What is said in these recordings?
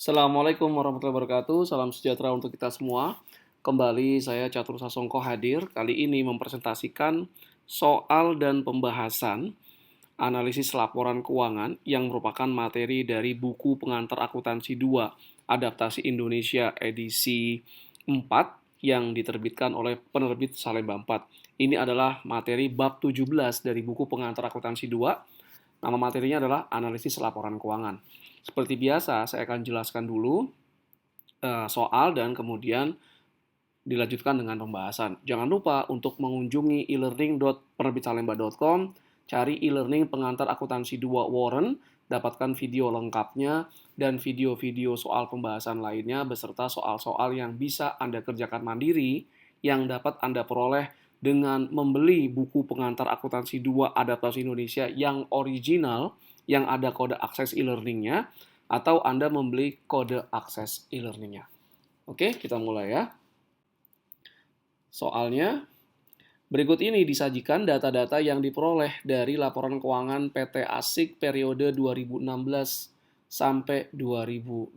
Assalamualaikum warahmatullahi wabarakatuh. Salam sejahtera untuk kita semua. Kembali saya Catur Sasongko hadir. Kali ini mempresentasikan soal dan pembahasan analisis laporan keuangan yang merupakan materi dari buku pengantar akuntansi 2 Adaptasi Indonesia edisi 4 yang diterbitkan oleh penerbit Salemba 4. Ini adalah materi bab 17 dari buku pengantar akuntansi 2. Nama materinya adalah analisis laporan keuangan. Seperti biasa, saya akan jelaskan dulu soal dan kemudian dilanjutkan dengan pembahasan. Jangan lupa untuk mengunjungi e-learning.penerbitsalemba.com, cari e-learning pengantar akuntansi 2 Warren, dapatkan video lengkapnya dan video-video soal pembahasan lainnya beserta soal-soal yang bisa Anda kerjakan mandiri yang dapat Anda peroleh dengan membeli buku pengantar akuntansi 2 Adaptasi Indonesia yang original yang ada kode akses e-learningnya atau Anda membeli kode akses e-learningnya. Oke, kita mulai ya. Soalnya, berikut ini disajikan data-data yang diperoleh dari laporan keuangan PT Asik periode 2016 sampai 2020.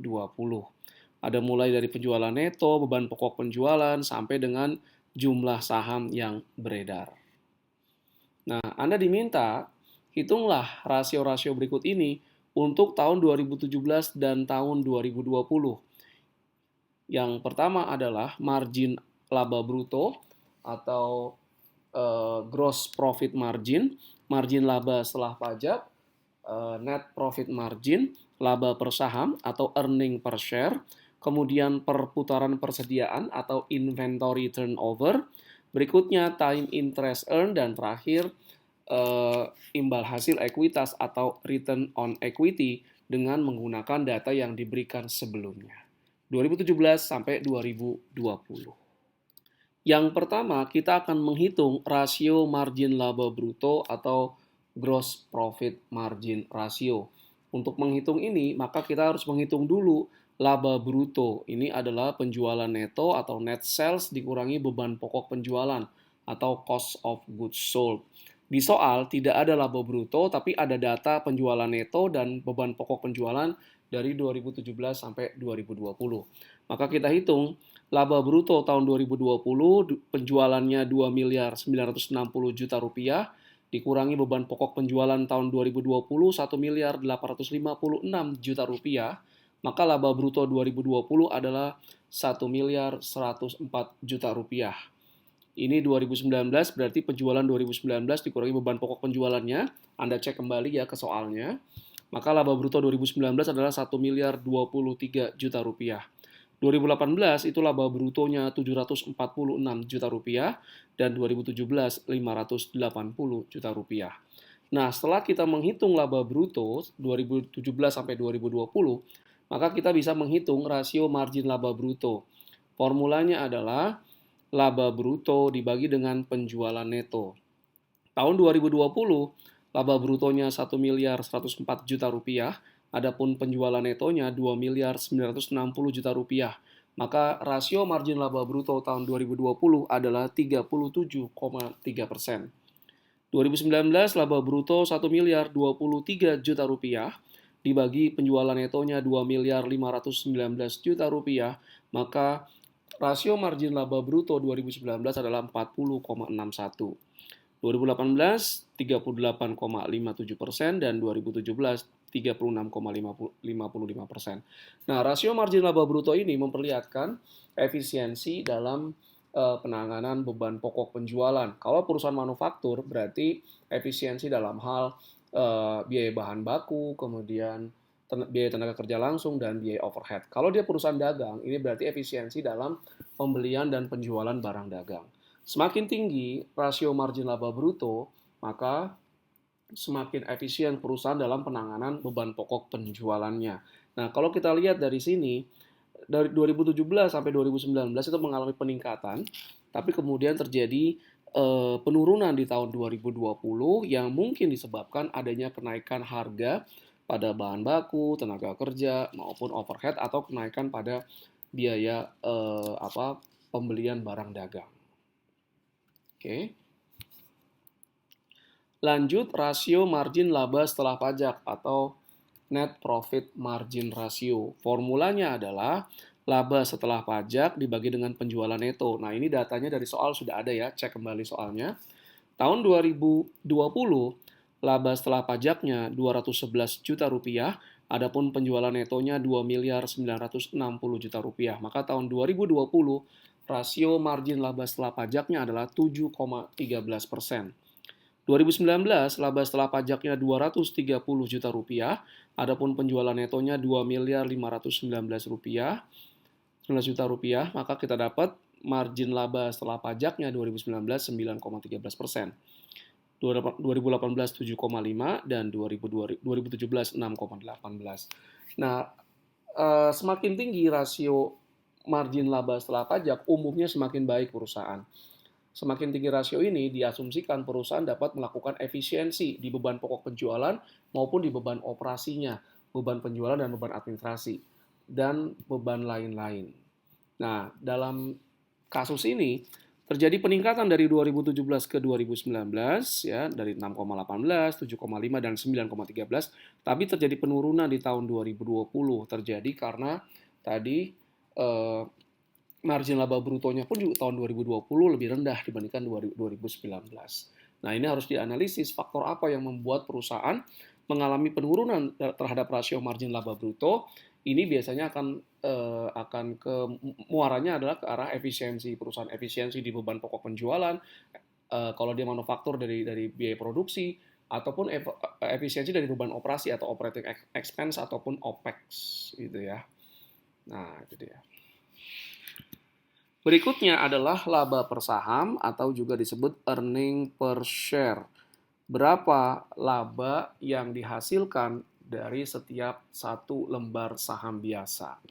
Ada mulai dari penjualan neto, beban pokok penjualan, sampai dengan jumlah saham yang beredar. Nah, Anda diminta hitunglah rasio-rasio berikut ini untuk tahun 2017 dan tahun 2020. Yang pertama adalah margin laba bruto atau gross profit margin, margin laba setelah pajak, net profit margin, laba per saham atau earning per share, kemudian perputaran persediaan atau inventory turnover, berikutnya time interest earned, dan terakhir imbal hasil ekuitas atau return on equity dengan menggunakan data yang diberikan sebelumnya. 2017 sampai 2020. Yang pertama, kita akan menghitung rasio margin laba bruto atau gross profit margin ratio. Untuk menghitung ini, maka kita harus menghitung dulu laba bruto. Ini adalah penjualan neto atau net sales dikurangi beban pokok penjualan atau cost of goods sold. Di soal tidak ada laba bruto, tapi ada data penjualan neto dan beban pokok penjualan dari 2017 sampai 2020. Maka kita hitung laba bruto tahun 2020 penjualannya 2 miliar 960 juta rupiah dikurangi beban pokok penjualan tahun 2020 1 miliar 856 juta rupiah, maka laba bruto 2020 adalah 1 miliar 104 juta rupiah. Ini 2019 berarti penjualan 2019 dikurangi beban pokok penjualannya. Anda cek kembali ya ke soalnya. Maka laba bruto 2019 adalah 1 miliar 23 juta rupiah. 2018 itu laba brutonya 746 juta rupiah dan 2017 580 juta rupiah. Nah, setelah kita menghitung laba bruto 2017 sampai 2020, maka kita bisa menghitung rasio margin laba bruto. Formulanya adalah laba bruto dibagi dengan penjualan neto. Tahun 2020, laba brutonya 1 miliar 104 juta rupiah, adapun penjualan netonya 2 miliar 960 juta rupiah. Maka rasio margin laba bruto tahun 2020 adalah 37,3%. 2019 laba bruto 1 miliar 23 juta rupiah dibagi penjualan netonya 2 miliar 519 juta rupiah, maka rasio margin laba bruto 2019 adalah 40,61. 2018 38,57% dan 2017 36,55%. Nah, rasio margin laba bruto ini memperlihatkan efisiensi dalam penanganan beban pokok penjualan. Kalau perusahaan manufaktur berarti efisiensi dalam hal biaya bahan baku, kemudian biaya tenaga kerja langsung, dan biaya overhead. Kalau dia perusahaan dagang, ini berarti efisiensi dalam pembelian dan penjualan barang dagang. Semakin tinggi rasio margin laba bruto, maka semakin efisien perusahaan dalam penanganan beban pokok penjualannya. Nah, kalau kita lihat dari sini, dari 2017 sampai 2019 itu mengalami peningkatan, tapi kemudian terjadi penurunan di tahun 2020 yang mungkin disebabkan adanya kenaikan harga pada bahan baku, tenaga kerja, maupun overhead atau kenaikan pada biaya pembelian barang dagang. Oke. Lanjut rasio margin laba setelah pajak atau net profit margin ratio. Formulanya adalah laba setelah pajak dibagi dengan penjualan neto. Nah, ini datanya dari soal sudah ada ya, cek kembali soalnya. Tahun 2020, laba setelah pajaknya 211 juta rupiah, adapun penjualan netonya 2 miliar 960 juta rupiah. Maka tahun 2020, rasio margin laba setelah pajaknya adalah 7,13%. 2019, laba setelah pajaknya 230 juta rupiah, adapun penjualan netonya 2 miliar 519 rupiah, 19 juta rupiah, maka kita dapat margin laba setelah pajaknya 2019 9,13%. 2018 7,5 dan 2017 6,18. Nah, semakin tinggi rasio margin laba setelah pajak, umumnya semakin baik perusahaan. Semakin tinggi rasio ini, diasumsikan perusahaan dapat melakukan efisiensi di beban pokok penjualan maupun di beban operasinya, beban penjualan dan beban administrasi, dan beban lain-lain. Nah, dalam kasus ini, terjadi peningkatan dari 2017 ke 2019, ya, dari 6,18, 7,5, dan 9,13, tapi terjadi penurunan di tahun 2020, terjadi karena tadi margin laba brutonya pun juga tahun 2020 lebih rendah dibandingkan 2019. Nah, ini harus dianalisis faktor apa yang membuat perusahaan mengalami penurunan terhadap rasio margin laba bruto. Ini biasanya akan ke muaranya adalah ke arah efisiensi perusahaan, efisiensi di beban pokok penjualan, kalau dia manufaktur dari biaya produksi, ataupun efisiensi dari beban operasi atau operating expense ataupun OPEX gitu ya. Nah, itu dia. Berikutnya adalah laba per saham atau juga disebut earning per share. Berapa laba yang dihasilkan dari setiap satu lembar saham biasa,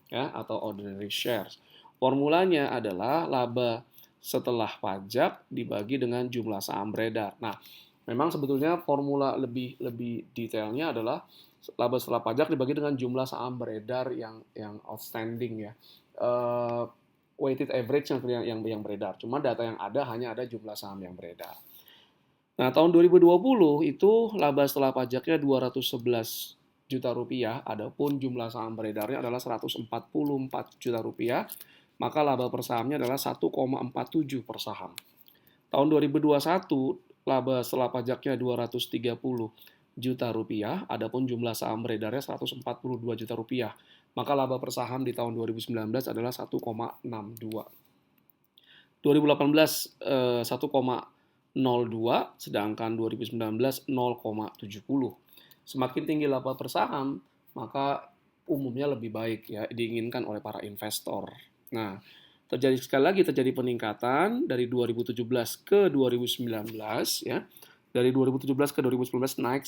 ya, atau ordinary shares. Formulanya adalah laba setelah pajak dibagi dengan jumlah saham beredar. Nah, memang sebetulnya formula lebih detailnya adalah laba setelah pajak dibagi dengan jumlah saham beredar yang outstanding ya. Weighted average yang beredar. Cuma data yang hanya ada jumlah saham yang beredar. Nah, tahun 2020 itu laba setelah pajaknya 211 juta rupiah, adapun jumlah saham beredarnya adalah 144 juta rupiah, maka laba per sahamnya adalah 1,47 per saham. Tahun 2021, laba setelah pajaknya 230 juta rupiah, adapun jumlah saham beredarnya 142 juta rupiah, maka laba per saham di tahun 2019 adalah 1,62. 2018 1,02, sedangkan 2019 0,70. Semakin tinggi laba per saham, maka umumnya lebih baik ya, diinginkan oleh para investor. Nah, sekali lagi terjadi peningkatan dari 2017 ke 2019 ya. Dari 2017 ke 2019 naik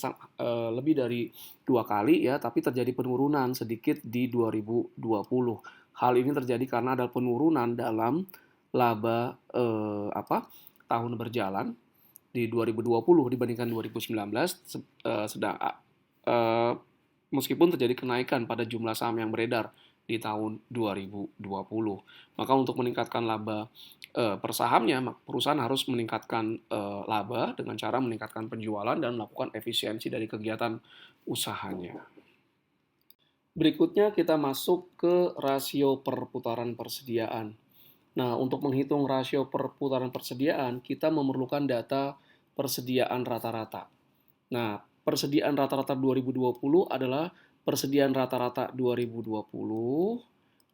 lebih dari 2 kali ya, tapi terjadi penurunan sedikit di 2020. Hal ini terjadi karena ada penurunan dalam laba tahun berjalan di 2020 dibandingkan 2019, meskipun terjadi kenaikan pada jumlah saham yang beredar di tahun 2020. Maka untuk meningkatkan laba per sahamnya, perusahaan harus meningkatkan laba dengan cara meningkatkan penjualan dan melakukan efisiensi dari kegiatan usahanya. Berikutnya kita masuk ke rasio perputaran persediaan. Nah, untuk menghitung rasio perputaran persediaan, kita memerlukan data persediaan rata-rata. Nah, persediaan rata-rata 2020 adalah persediaan rata-rata 2020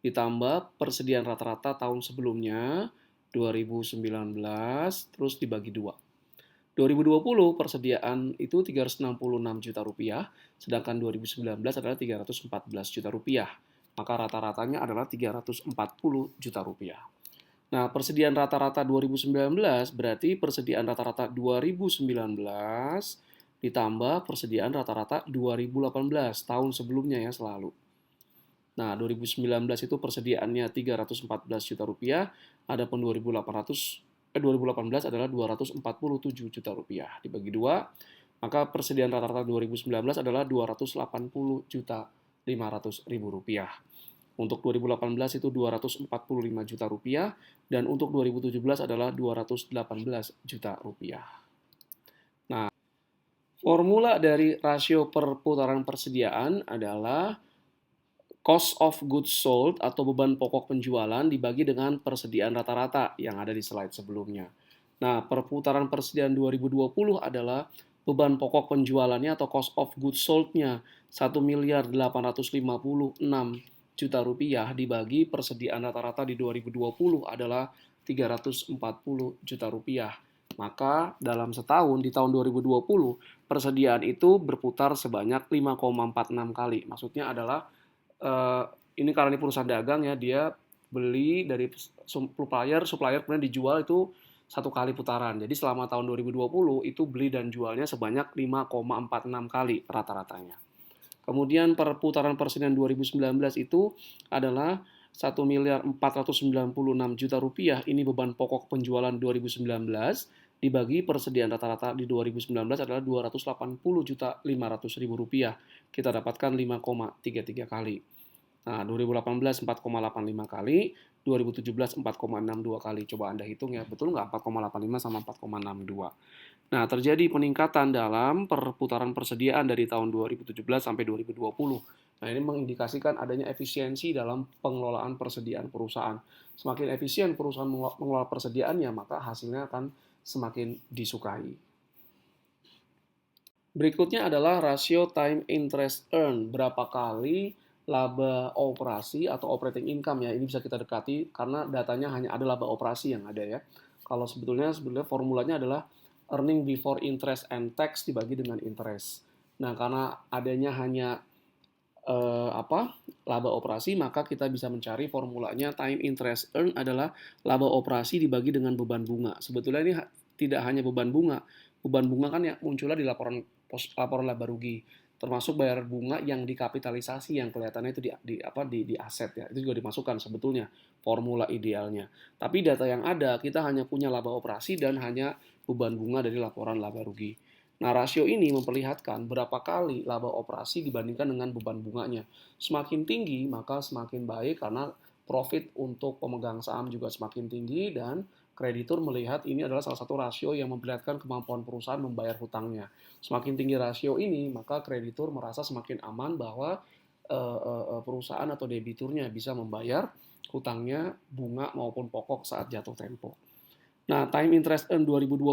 ditambah persediaan rata-rata tahun sebelumnya 2019 terus dibagi 2. 2020 persediaan itu 366 juta rupiah, sedangkan 2019 adalah 314 juta rupiah. Maka rata-ratanya adalah 340 juta rupiah. Nah, persediaan rata-rata 2019 berarti persediaan rata-rata 2019 ditambah persediaan rata-rata 2018, tahun sebelumnya ya selalu. Nah, 2019 itu persediaannya 314 juta rupiah, adapun 2018 adalah 247 juta rupiah. Dibagi 2, maka persediaan rata-rata 2019 adalah 280 juta 500 ribu rupiah. Untuk 2018 itu 245 juta rupiah, dan untuk 2017 adalah 218 juta rupiah. Nah, Formula dari rasio perputaran persediaan adalah cost of goods sold atau beban pokok penjualan dibagi dengan persediaan rata-rata yang ada di slide sebelumnya. Nah, perputaran persediaan 2020 adalah beban pokok penjualannya atau cost of goods sold-nya 1.856 juta rupiah dibagi persediaan rata-rata di 2020 adalah 340 juta rupiah. Maka dalam setahun di tahun 2020 persediaan itu berputar sebanyak 5,46 kali. Maksudnya adalah eh, ini karena ini perusahaan dagang ya, dia beli dari supplier kemudian dijual itu satu kali putaran. Jadi selama tahun 2020 itu beli dan jualnya sebanyak 5,46 kali rata-ratanya. Kemudian perputaran persediaan 2019 itu adalah 1.496 juta rupiah. Ini beban pokok penjualan 2019 dibagi persediaan rata-rata di 2019 adalah 280 juta 500 ribu rupiah. Kita dapatkan 5,33 kali. Nah, 2018 4,85 kali, 2017 4,62 kali. Coba Anda hitung ya, betul nggak 4,85 sama 4,62? Nah, terjadi peningkatan dalam perputaran persediaan dari tahun 2017 sampai 2020. Nah, ini mengindikasikan adanya efisiensi dalam pengelolaan persediaan perusahaan. Semakin efisien perusahaan mengelola persediaannya, maka hasilnya akan semakin disukai. Berikutnya adalah rasio time interest earn. Berapa kali laba operasi atau operating income ya. Ini bisa kita dekati karena datanya hanya ada laba operasi yang ada ya. Kalau sebetulnya formulanya adalah earning before interest and tax dibagi dengan interest. Nah, karena adanya hanya laba operasi, maka kita bisa mencari formulanya time interest earn adalah laba operasi dibagi dengan beban bunga. Sebetulnya ini tidak hanya beban bunga. Beban bunga kan yang munculnya di laporan laba rugi, termasuk bayar bunga yang dikapitalisasi yang kelihatannya itu di aset ya. Itu juga dimasukkan sebetulnya formula idealnya. Tapi data yang ada kita hanya punya laba operasi dan hanya beban bunga dari laporan laba rugi. Nah, rasio ini memperlihatkan berapa kali laba operasi dibandingkan dengan beban bunganya. Semakin tinggi, maka semakin baik karena profit untuk pemegang saham juga semakin tinggi dan kreditur melihat ini adalah salah satu rasio yang memperlihatkan kemampuan perusahaan membayar hutangnya. Semakin tinggi rasio ini, maka kreditur merasa semakin aman bahwa perusahaan atau debiturnya bisa membayar hutangnya bunga maupun pokok saat jatuh tempo. Nah, time interest earn 2020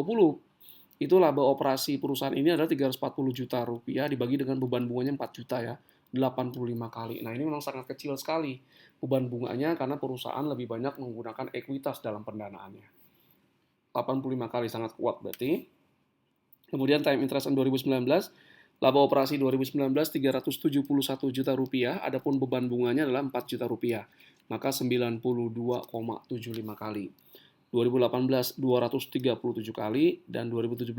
itu laba operasi perusahaan ini adalah 340 juta rupiah dibagi dengan beban bunganya 4 juta ya, 85 kali. Nah, ini memang sangat kecil sekali beban bunganya karena perusahaan lebih banyak menggunakan ekuitas dalam pendanaannya. 85 kali sangat kuat berarti. Kemudian time interest on 2019, laba operasi 2019 371 juta rupiah, adapun beban bunganya adalah 4 juta rupiah. Maka 92,75 kali. 2018 237 kali dan 2017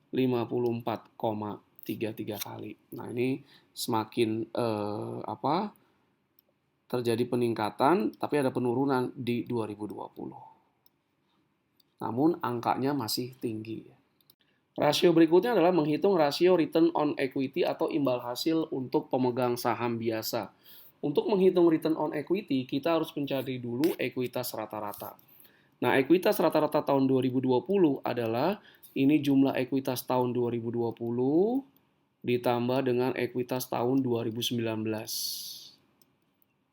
54,33 kali. Nah, ini semakin terjadi peningkatan tapi ada penurunan di 2020. Namun angkanya masih tinggi. Rasio berikutnya adalah menghitung rasio return on equity atau imbal hasil untuk pemegang saham biasa. Untuk menghitung return on equity, kita harus mencari dulu ekuitas rata-rata. Nah, ekuitas rata-rata tahun 2020 adalah ini jumlah ekuitas tahun 2020 ditambah dengan ekuitas tahun 2019.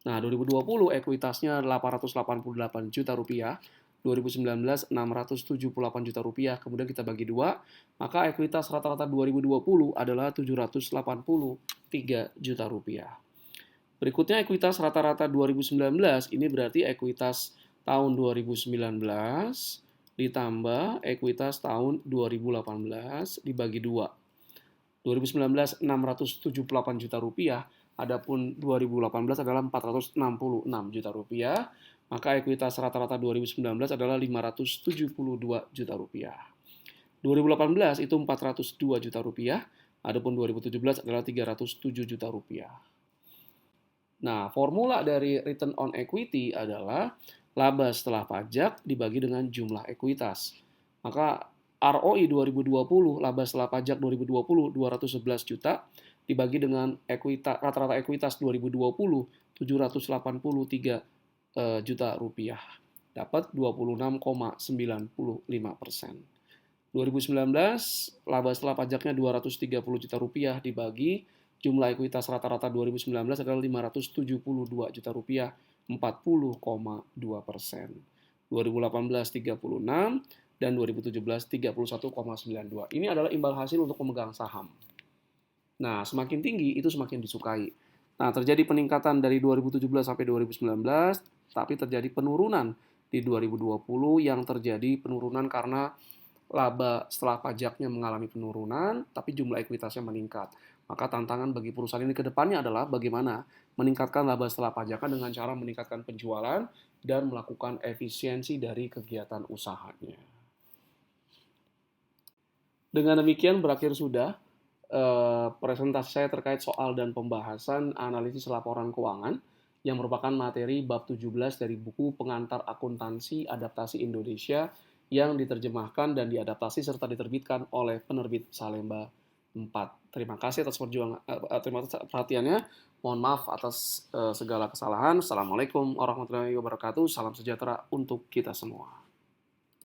Nah, 2020 ekuitasnya 888 juta rupiah, 2019 678 juta rupiah, kemudian kita bagi dua, maka ekuitas rata-rata 2020 adalah 783 juta rupiah. Berikutnya ekuitas rata-rata 2019, ini berarti ekuitas tahun 2019 ditambah ekuitas tahun 2018 dibagi 2. 2019 678 juta rupiah, adapun 2018 adalah 466 juta rupiah, maka ekuitas rata-rata 2019 adalah 572 juta rupiah. 2018 itu 402 juta rupiah, adapun 2017 adalah 307 juta rupiah. Nah, formula dari return on equity adalah laba setelah pajak dibagi dengan jumlah ekuitas. Maka ROI 2020, laba setelah pajak 2020 211 juta dibagi dengan rata-rata ekuitas 2020 783 juta rupiah. Dapat 26,95%. 2019 laba setelah pajaknya 230 juta rupiah dibagi jumlah ekuitas rata-rata 2019 adalah 572 juta rupiah, 40,2%. 2018 36 dan 2017 31,92. Ini adalah imbal hasil untuk pemegang saham. Nah, semakin tinggi itu semakin disukai. Nah, terjadi peningkatan dari 2017 sampai 2019, tapi terjadi penurunan di 2020 yang terjadi penurunan karena laba setelah pajaknya mengalami penurunan, tapi jumlah ekuitasnya meningkat. Maka tantangan bagi perusahaan ini ke depannya adalah bagaimana meningkatkan laba setelah pajakan dengan cara meningkatkan penjualan dan melakukan efisiensi dari kegiatan usahanya. Dengan demikian berakhir sudah presentasi saya terkait soal dan pembahasan analisis laporan keuangan yang merupakan materi bab 17 dari buku Pengantar Akuntansi Adaptasi Indonesia yang diterjemahkan dan diadaptasi serta diterbitkan oleh penerbit Salemba 4. Terima kasih atas terima kasih perhatiannya. Mohon maaf atas segala kesalahan. Assalamualaikum warahmatullahi wabarakatuh. Salam sejahtera untuk kita semua.